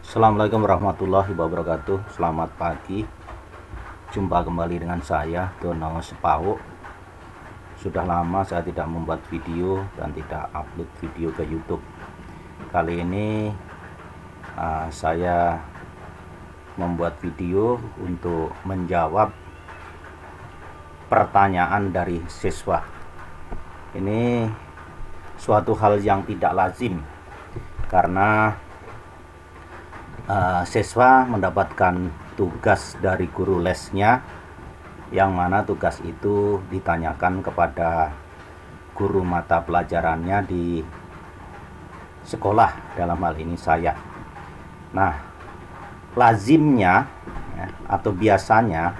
Assalamualaikum warahmatullahi wabarakatuh. Selamat pagi. Jumpa kembali dengan saya Dono Sepauk. Sudah lama saya tidak membuat video dan tidak upload video ke YouTube. Kali ini saya membuat video untuk menjawab pertanyaan dari siswa. Ini suatu hal yang tidak lazim karena siswa mendapatkan tugas dari guru lesnya, yang mana tugas itu ditanyakan kepada guru mata pelajarannya di sekolah, dalam hal ini saya. Nah, lazimnya atau biasanya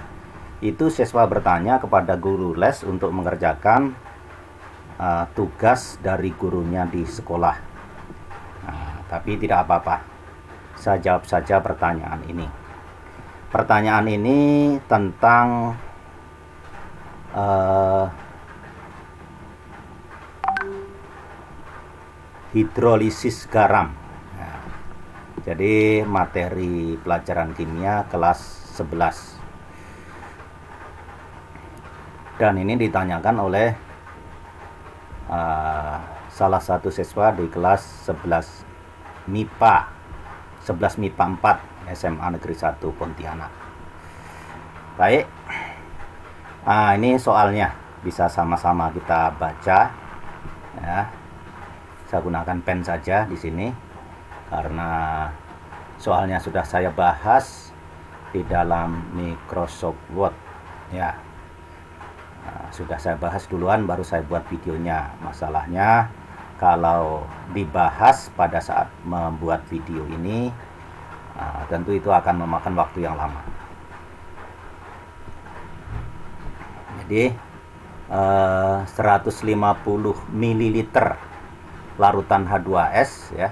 itu siswa bertanya kepada guru les untuk mengerjakan tugas dari gurunya di sekolah. Tapi tidak apa-apa, saya jawab saja pertanyaan ini. Pertanyaan ini tentang hidrolisis garam. Jadi materi pelajaran kimia kelas 11. Dan ini ditanyakan oleh salah satu siswa di kelas 11 MIPA 4 SMA Negeri 1 Pontianak. Baik, ini soalnya bisa sama-sama kita baca ya. Saya gunakan pen saja di sini karena soalnya sudah saya bahas di dalam Microsoft Word ya. Sudah saya bahas duluan, baru saya buat videonya. Masalahnya kalau dibahas pada saat membuat video ini, tentu itu akan memakan waktu yang lama. Jadi 150 ml larutan H2S ya,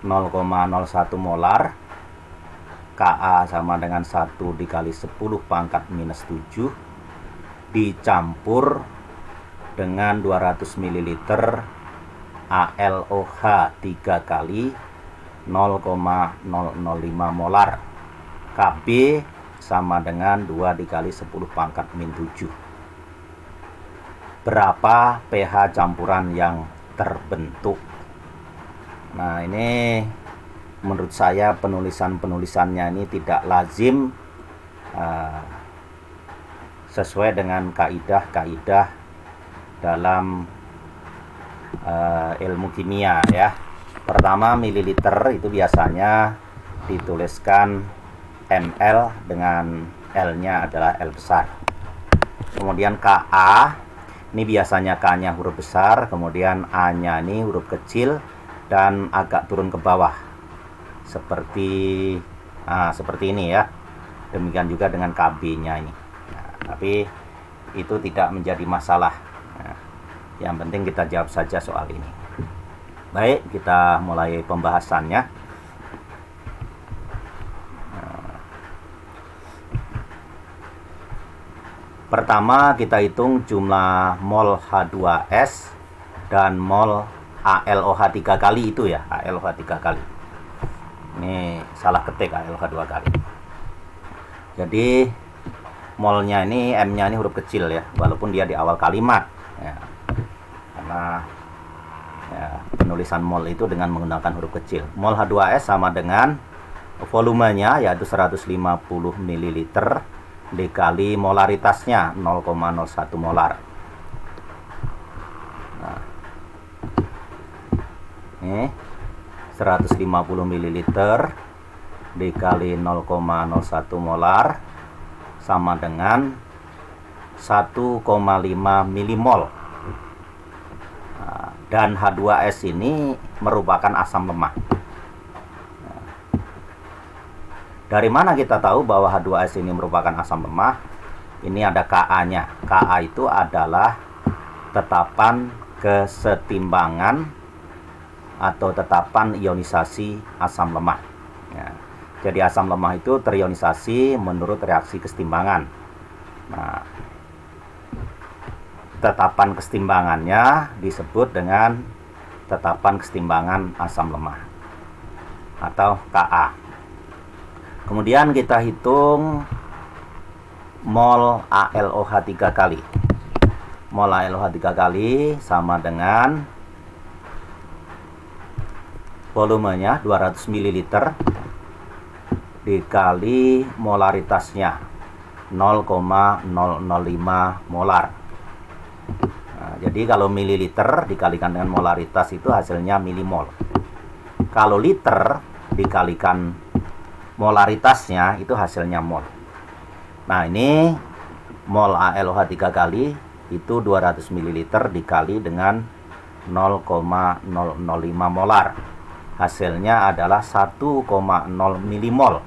0,01 molar, Ka sama dengan 1 dikali 10 pangkat minus 7, dicampur dengan 200 ml ALOH 3 kali 0,005 molar, Kb sama dengan 2 dikali 10 pangkat min 7. Berapa pH campuran yang terbentuk? Nah, ini menurut saya penulisannya ini tidak lazim sesuai dengan kaidah-kaidah dalam ilmu kimia ya. Pertama, mililiter itu biasanya dituliskan ml dengan L-nya adalah L besar. Kemudian Ka, ini biasanya K-nya huruf besar, kemudian A-nya ini huruf kecil dan agak turun ke bawah. Seperti ini ya. Demikian juga dengan Kb-nya ini. Nah, tapi itu tidak menjadi masalah. Yang penting kita jawab saja soal ini. Baik, kita mulai pembahasannya. Pertama, kita hitung jumlah mol H2S dan mol ALOH 3 kali itu ya, ALOH 3 kali. Ini salah ketik, ALOH 2 kali. Jadi molnya ini, M-nya ini huruf kecil ya, walaupun dia di awal kalimat ya. Karena ya, penulisan mol itu dengan menggunakan huruf kecil. Mol H2S sama dengan volumenya, yaitu 150 ml dikali molaritasnya 0,01 molar. Nah, ini 150 ml dikali 0,01 molar sama dengan 1,5 milimol. Dan H2S ini merupakan asam lemah. Dari mana kita tahu bahwa H2S ini merupakan asam lemah? Ini ada Ka-nya. Ka itu adalah tetapan kesetimbangan atau tetapan ionisasi asam lemah ya. Jadi asam lemah itu terionisasi menurut reaksi kesetimbangan. Nah, tetapan kesetimbangannya disebut dengan tetapan kesetimbangan asam lemah. atau Ka. Kemudian kita hitung mol ALOH 3 kali. Mol ALOH 3 kali sama dengan volumenya 200 ml dikali molaritasnya 0,005 molar. Nah, jadi kalau mililiter dikalikan dengan molaritas itu hasilnya milimol. Kalau liter dikalikan molaritasnya itu hasilnya mol. Nah, ini mol ALOH 3 kali itu 200 ml dikali dengan 0,005 molar. Hasilnya adalah 1,0 milimol.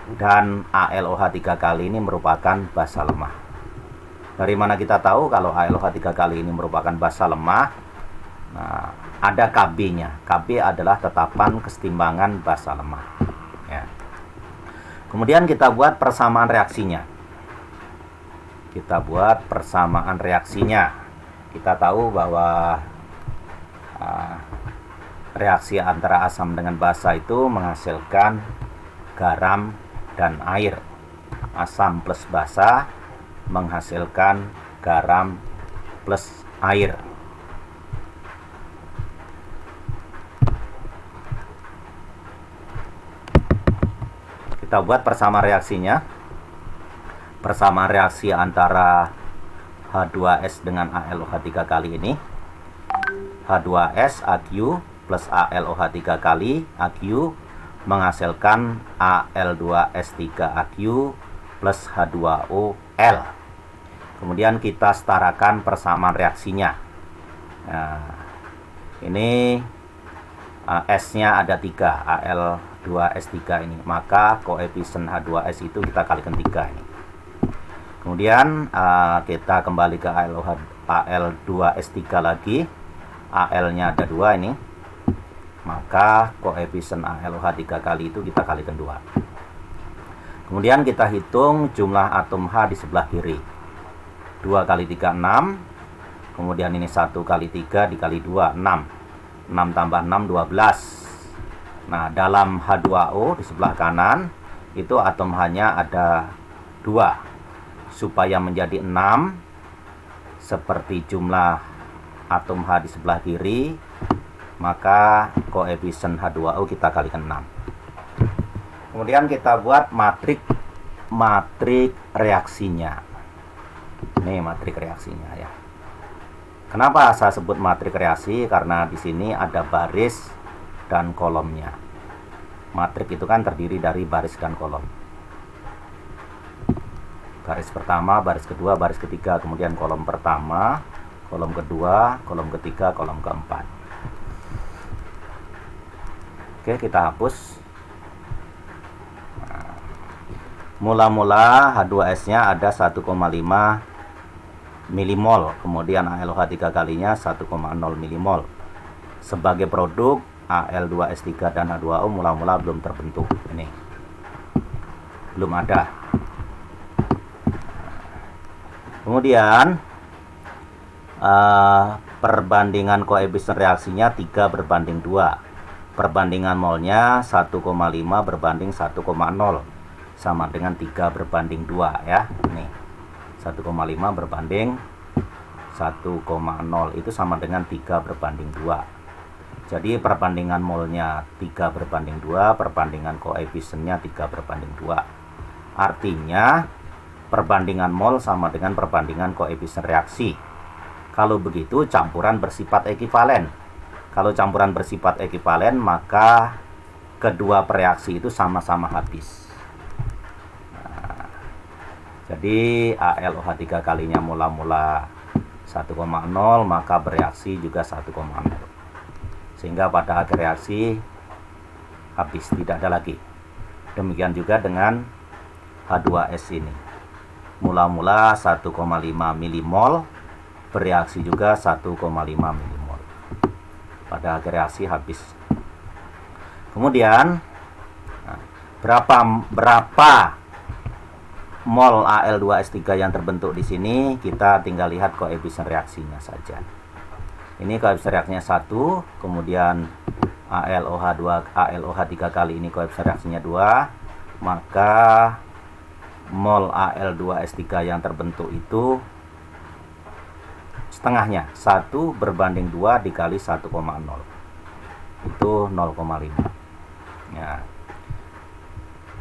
Dan ALOH 3 kali ini merupakan basa lemah. Dari mana kita tahu kalau ALOH 3 kali ini merupakan basa lemah? Nah, ada KB-nya. KB adalah tetapan kesetimbangan basa lemah. Ya. Kemudian kita buat persamaan reaksinya. Kita buat persamaan reaksinya. Kita tahu bahwa reaksi antara asam dengan basa itu menghasilkan garam dan air. Asam plus basa menghasilkan garam plus air. Kita buat persamaan reaksinya. Persamaan reaksi antara H2S dengan ALOH 3 kali ini. H2S AQ plus ALOH 3 kali AQ menghasilkan Al2S3AQ plus H2OL. Kemudian kita setarakan persamaan reaksinya. Nah, ini S-nya ada 3, Al2S3 ini. Maka koefisien H2S itu kita kalikan 3 ini. Kemudian kita kembali ke Al2S3 lagi. Al-nya ada 2 ini. Maka koefisien ALOH 3 kali itu kita kalikan 2. Kemudian kita hitung jumlah atom H di sebelah kiri. 2 kali 3, 6. Kemudian ini 1 kali 3 dikali 2, 6. 6 tambah 6, 12. Nah, dalam H2O di sebelah kanan, itu atom H-nya ada 2. Supaya menjadi 6, seperti jumlah atom H di sebelah kiri, maka koefisien H2O kita kalikan 6. Kemudian kita buat matrik reaksinya. Ini matrik reaksinya ya. Kenapa saya sebut matrik reaksi? Karena di sini ada baris dan kolomnya. Matrik itu kan terdiri dari baris dan kolom. Baris pertama, baris kedua, baris ketiga, kemudian kolom pertama, kolom kedua, kolom ketiga, kolom keempat. Oke, kita hapus. Mula-mula H2S-nya ada 1,5 milimol, kemudian ALOH 3 kalinya 1,0 milimol. Sebagai produk Al2S3 dan H2O mula-mula belum terbentuk. Ini belum ada. Kemudian perbandingan koefisien reaksinya 3 berbanding 2. Perbandingan molnya 1,5 berbanding 1,0, sama dengan 3 berbanding 2 ya. Ini 1,5 berbanding 1,0 itu sama dengan 3 berbanding 2. Jadi perbandingan molnya 3 berbanding 2, perbandingan koefisiennya 3 berbanding 2. Artinya perbandingan mol sama dengan perbandingan koefisien reaksi. Kalau begitu campuran bersifat ekivalen. Kalau campuran bersifat ekivalen, maka kedua reaksi itu sama-sama habis. Jadi ALOH 3 kalinya mula-mula 1,0, maka bereaksi juga 1,0. Sehingga pada akhir reaksi habis, tidak ada lagi. Demikian juga dengan H2S ini. Mula-mula 1,5 milimol, bereaksi juga 1,5 milimol. Pada akhir reaksi habis. Kemudian berapa mol Al2S3 yang terbentuk di sini, kita tinggal lihat koefisien reaksinya saja. Ini koefisien reaksinya 1, kemudian ALOH 3 kali ini koefisien reaksinya 2, maka mol Al2S3 yang terbentuk itu setengahnya 1 berbanding 2 dikali 1,0, itu 0,5 ya.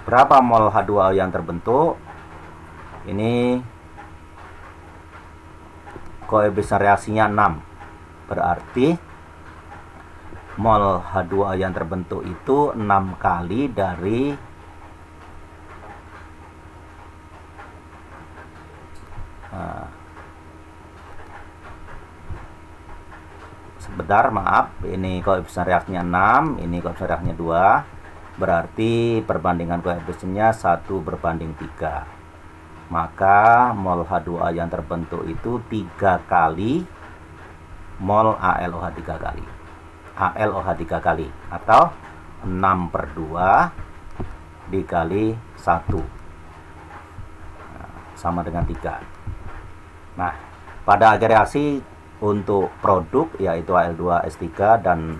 Berapa mol H2O yang terbentuk? Ini koefisien reaksinya 6, berarti mol H2O yang terbentuk itu 6 kali dari sebentar, maaf, ini koefisien reaksinya 6, ini koefisien reaksinya 2, berarti perbandingan koefisiennya 1 berbanding 3. Maka mol H2O yang terbentuk itu 3 kali mol ALOH 3 kali. ALOH 3 kali atau 6/2 dikali 1 sama dengan 3. Nah, pada akhir reaksi untuk produk yaitu Al2S3 dan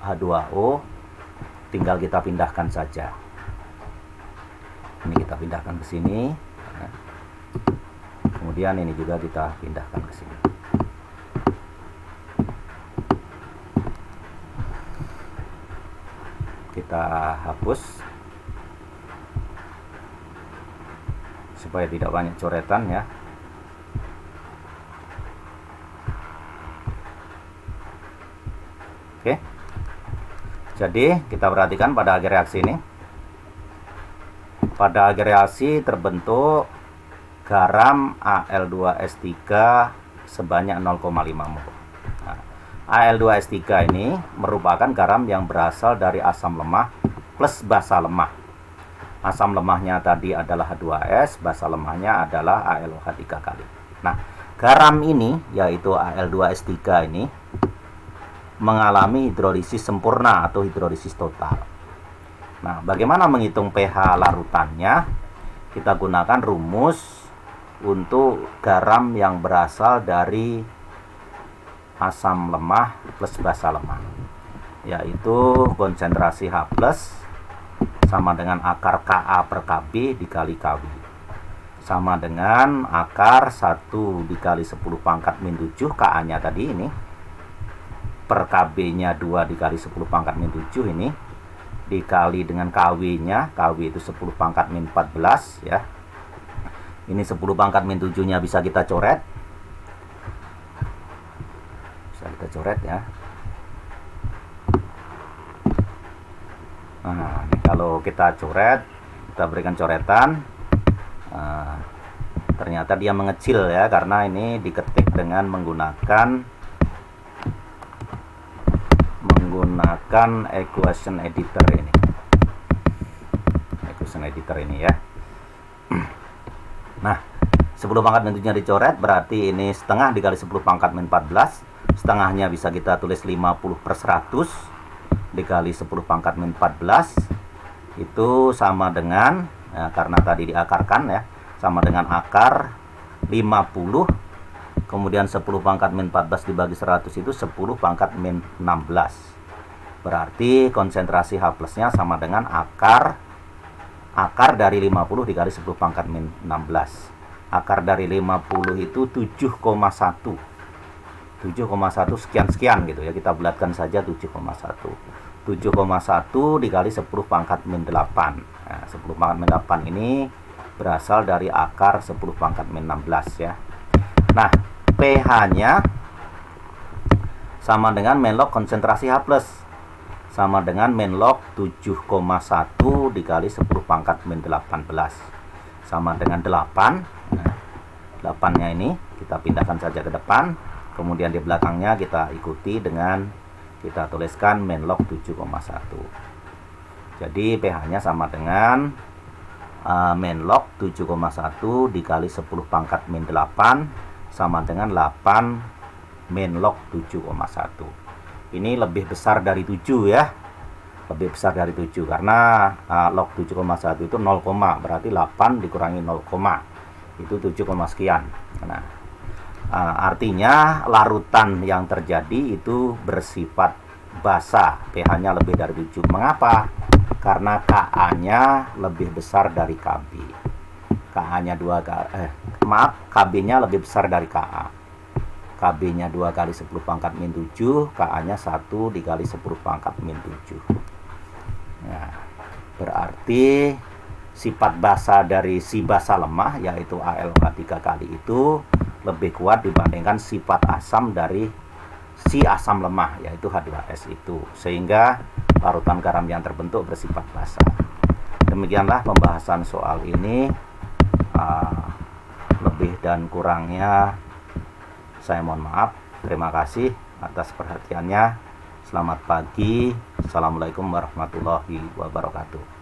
H2O tinggal kita pindahkan saja. Ini kita pindahkan ke sini. Kemudian ini juga kita pindahkan ke sini. Kita hapus supaya tidak banyak coretan ya. Oke. Jadi kita perhatikan pada akhir reaksi ini. Pada akhir reaksi terbentuk garam Al2S3 sebanyak 0,5 mol. Nah, Al2S3 ini merupakan garam yang berasal dari asam lemah plus basa lemah. Asam lemahnya tadi adalah H2S, basa lemahnya adalah ALOH 3 kali. Nah, garam ini yaitu Al2S3 ini mengalami hidrolisis sempurna atau hidrolisis total. Nah, bagaimana menghitung pH larutannya? Kita gunakan rumus untuk garam yang berasal dari asam lemah plus basa lemah, yaitu konsentrasi H+ sama dengan akar Ka per Kb dikali Kw, sama dengan akar 1 dikali 10 pangkat min 7, Ka nya tadi ini, per Kb nya 2 dikali 10 pangkat min 7 ini, dikali dengan Kw nya, Kw itu 10 pangkat min 14 ya. Ini 10 pangkat min 7 nya bisa kita coret. Bisa kita coret ya. Nah, ini kalau kita coret, kita berikan coretan, ternyata dia mengecil ya, karena ini diketik dengan menggunakan equation editor ini. Equation editor ini ya. Nah, 10 pangkat min 7 nya dicoret, berarti ini setengah dikali 10 pangkat min 14. Setengahnya bisa kita tulis 50/100 dikali 10 pangkat min 14. Itu sama dengan, ya, karena tadi diakarkan ya, sama dengan akar 50. Kemudian 10 pangkat min 14 dibagi 100 itu 10 pangkat min 16. Berarti konsentrasi H+ nya sama dengan akar dari 50 dikali 10 pangkat min 16. Akar dari 50 itu 7,1. 7,1 sekian-sekian gitu ya. Kita bulatkan saja 7,1. 7,1 dikali 10 pangkat min 8. Nah, 10 pangkat min 8 ini berasal dari akar 10 pangkat min 16 ya. Nah, pH-nya sama dengan menlog konsentrasi H+, sama dengan menlog 7,1 dikali 10 pangkat min 18, sama dengan 8. Nah, 8-nya ini kita pindahkan saja ke depan, kemudian di belakangnya kita ikuti dengan, kita tuliskan menlog 7,1. Jadi pH-nya sama dengan menlog 7,1 dikali 10 pangkat min 8 sama dengan 8 menlog 7,1. Ini lebih besar dari 7 ya. Lebih besar dari 7 karena log 7,1 itu 0, berarti 8 dikurangi 0, itu 7, sekian. Nah, artinya larutan yang terjadi itu bersifat basa, pH-nya lebih dari 7. Mengapa? Karena Ka-nya lebih besar dari Kb. Ka-nya Kb-nya lebih besar dari Ka. Kb-nya 2 kali 10 pangkat min 7, Ka-nya 1 dikali 10 pangkat min 7. Nah, berarti sifat basa dari si basa lemah, yaitu AlOH 3 kali itu lebih kuat dibandingkan sifat asam dari si asam lemah, yaitu H2S itu. Sehingga larutan garam yang terbentuk bersifat basa. Demikianlah pembahasan soal ini. Lebih dan kurangnya saya mohon maaf. Terima kasih atas perhatiannya. Selamat pagi. Assalamualaikum warahmatullahi wabarakatuh.